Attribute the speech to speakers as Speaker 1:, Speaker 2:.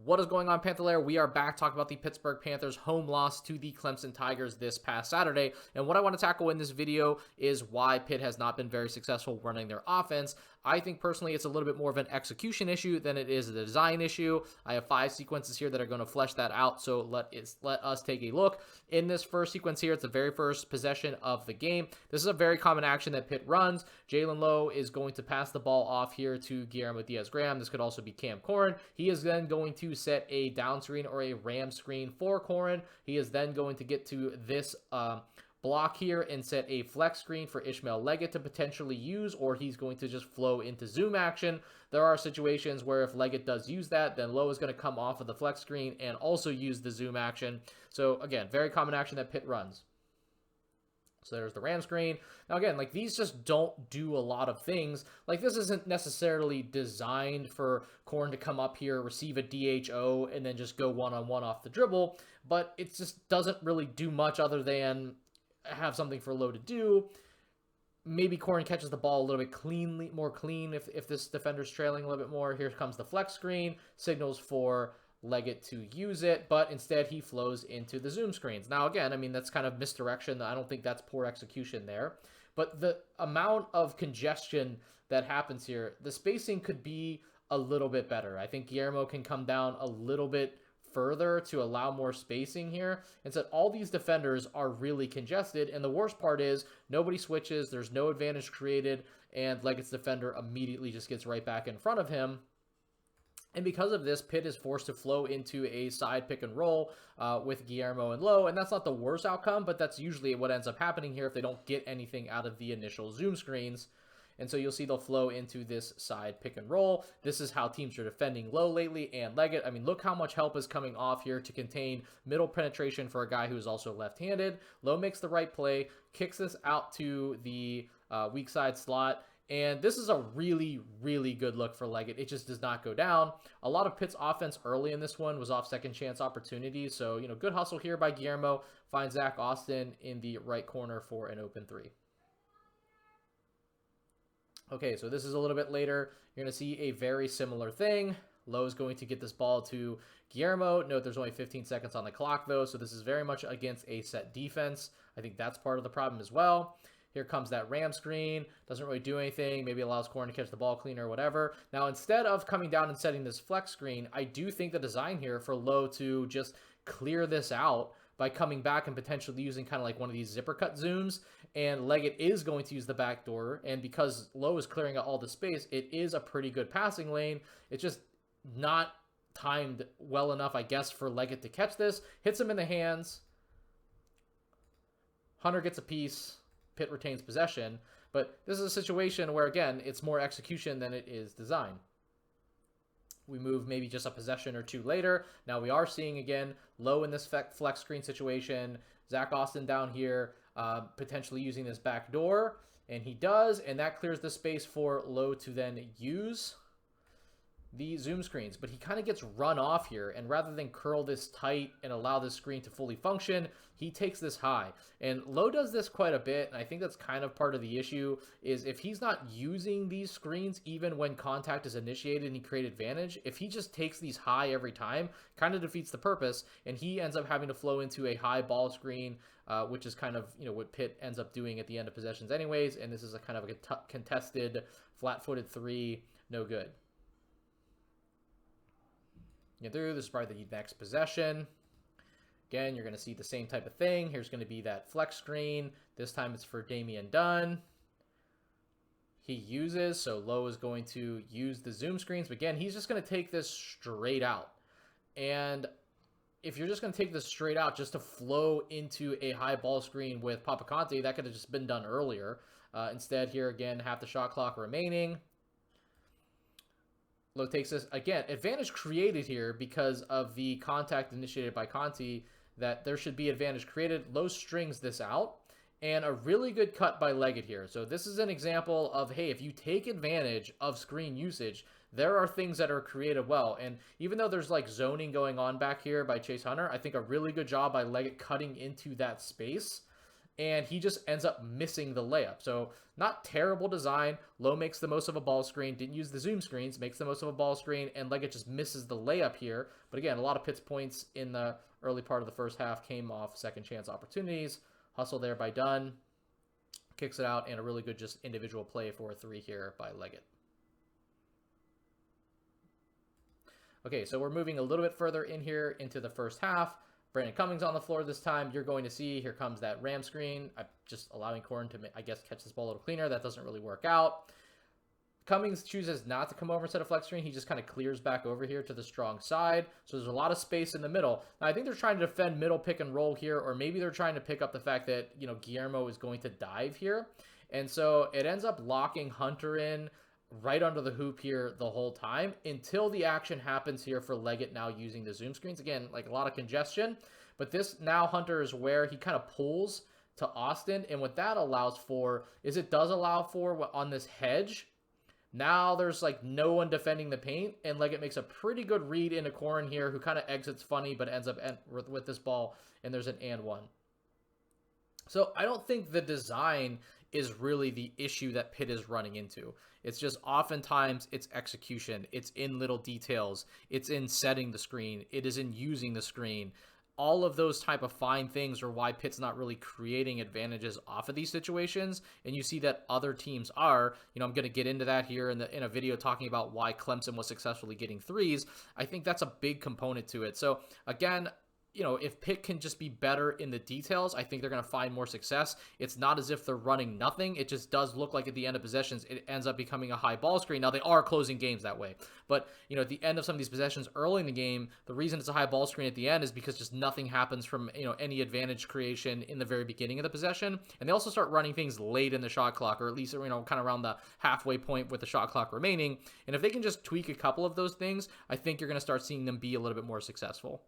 Speaker 1: What is going on, Panther? We are back talking about the Pittsburgh Panthers' home loss to the Clemson Tigers this past Saturday. And what I want to tackle in this video is why Pitt has not been very successful running their offense. I think personally it's a little bit more of an execution issue than it is a design issue. I have 5 sequences here that are going to flesh that out, so let us take a look. In this first sequence here, it's the very first possession of the game. This is a very common action that Pitt runs. Jalen Lowe is going to pass the ball off here to Guillermo Diaz-Graham. This could also be Cam Corrin. He is then going to set a down screen or a ram screen for Corrin. He is then going to get to this block here and set a flex screen for Ishmael Leggett to potentially use, or he's going to just flow into zoom action. There are situations where if Leggett does use that, then Lowe is going to come off of the flex screen and also use the zoom action. So again, very common action that Pitt runs. So there's the ram screen. Now again, like these just don't do a lot of things. Like this isn't necessarily designed for Corrin to come up here, receive a DHO, and then just go one-on-one off the dribble. But it just doesn't really do much other than have something for Lowe to do. Maybe Corrin catches the ball a little bit more clean if this defender's trailing a little bit more. Here comes the flex screen, signals for Leggett to use it, but instead he flows into the zoom screens. Now again, I mean, that's kind of misdirection. I don't think that's poor execution there, but the amount of congestion that happens here, the spacing could be a little bit better. I think Guillermo can come down a little bit further to allow more spacing here. And so all these defenders are really congested, and the worst part is nobody switches, there's no advantage created, and Leggett's defender immediately just gets right back in front of him. And because of this, Pitt is forced to flow into a side pick and roll with Guillermo and Lowe, and that's not the worst outcome, but that's usually what ends up happening here if they don't get anything out of the initial zoom screens. And so you'll see they'll flow into this side pick and roll. This is how teams are defending Lowe lately and Leggett. I mean, look how much help is coming off here to contain middle penetration for a guy who's also left-handed. Lowe makes the right play, kicks this out to the weak side slot. And this is a really, really good look for Leggett. It just does not go down. A lot of Pitt's offense early in this one was off second chance opportunities. So, you know, good hustle here by Guillermo. Finds Zach Austin in the right corner for an open 3. Okay, so this is a little bit later. You're going to see a very similar thing. Lowe is going to get this ball to Guillermo. Note there's only 15 seconds on the clock, though, so this is very much against a set defense. I think that's part of the problem as well. Here comes that ram screen. Doesn't really do anything. Maybe allows Corrin to catch the ball cleaner or whatever. Now, instead of coming down and setting this flex screen, I do think the design here for Lowe to just clear this out by coming back and potentially using kind of like one of these zipper cut zooms, and Leggett is going to use the back door, and because Lowe is clearing out all the space, it is a pretty good passing lane. It's just not timed well enough, I guess, for Leggett to catch this. Hits him in the hands. Hunter gets a piece. Pitt retains possession, but this is a situation where, again, it's more execution than it is design. We move maybe just a possession or two later. Now we are seeing, again, Lowe in this flex screen situation. Zach Austin down here, potentially using this back door, and he does, and that clears the space for Lowe to then use the zoom screens. But he kind of gets run off here, and rather than curl this tight and allow this screen to fully function, he takes this high. And Lowe does this quite a bit, and I think that's kind of part of the issue, is if he's not using these screens even when contact is initiated and he creates advantage, if he just takes these high every time, kind of defeats the purpose, and he ends up having to flow into a high ball screen, which is kind of, you know, what Pitt ends up doing at the end of possessions anyways, and this is a kind of a contested, flat-footed 3, no good. Get through. This is probably the next possession. Again, you're going to see the same type of thing. Here's going to be that flex screen. This time it's for Damian Dunn. He uses, so Lowe is going to use the zoom screens. But again, he's just going to take this straight out. And if you're just going to take this straight out just to flow into a high ball screen with Papaconte, that could have just been done earlier. Instead, here again, half the shot clock remaining. Lowe takes this. Again, advantage created here because of the contact initiated by Conte, that there should be advantage created. Lowe strings this out, and a really good cut by Leggett here. So this is an example of, hey, if you take advantage of screen usage, there are things that are created well. And even though there's like zoning going on back here by Chase Hunter, I think a really good job by Leggett cutting into that space and he just ends up missing the layup. So not terrible design. Lowe makes the most of a ball screen, didn't use the zoom screens, makes the most of a ball screen, and Leggett just misses the layup here. But again, a lot of Pitt's points in the early part of the first half came off second chance opportunities. Hustle there by Dunn. Kicks it out, and a really good just individual play for a 3 here by Leggett. Okay, so we're moving a little bit further in here into the first half. Brandon Cummings on the floor this time. You're going to see, here comes that ram screen. I'm just allowing Corn to, I guess, catch this ball a little cleaner. That doesn't really work out. Cummings chooses not to come over instead of flex screen. He just kind of clears back over here to the strong side. So there's a lot of space in the middle. Now, I think they're trying to defend middle pick and roll here, or maybe they're trying to pick up the fact that, you know, Guillermo is going to dive here. And so it ends up locking Hunter in right under the hoop here the whole time until the action happens here for Leggett now using the zoom screens. Again, like a lot of congestion, but this now Hunter is where he kind of pulls to Austin. And what that allows for is it does allow for on this hedge. Now there's like no one defending the paint, and Leggett makes a pretty good read into Corn here, who kind of exits funny, but ends up with this ball, and there's an and one. So I don't think the design is really the issue that Pitt is running into. It's just oftentimes it's execution. It's in little details. It's in setting the screen. It is in using the screen. All of those type of fine things are why Pitt's not really creating advantages off of these situations. And you see that other teams are. You know, I'm going to get into that here in a video talking about why Clemson was successfully getting threes. I think that's a big component to it. So again, you know, if Pitt can just be better in the details, I think they're going to find more success. It's not as if they're running nothing. It just does look like at the end of possessions, it ends up becoming a high ball screen. Now, they are closing games that way. But, you know, at the end of some of these possessions early in the game, the reason it's a high ball screen at the end is because just nothing happens from, you know, any advantage creation in the very beginning of the possession. And they also start running things late in the shot clock, or at least, you know, kind of around the halfway point with the shot clock remaining. And if they can just tweak a couple of those things, I think you're going to start seeing them be a little bit more successful.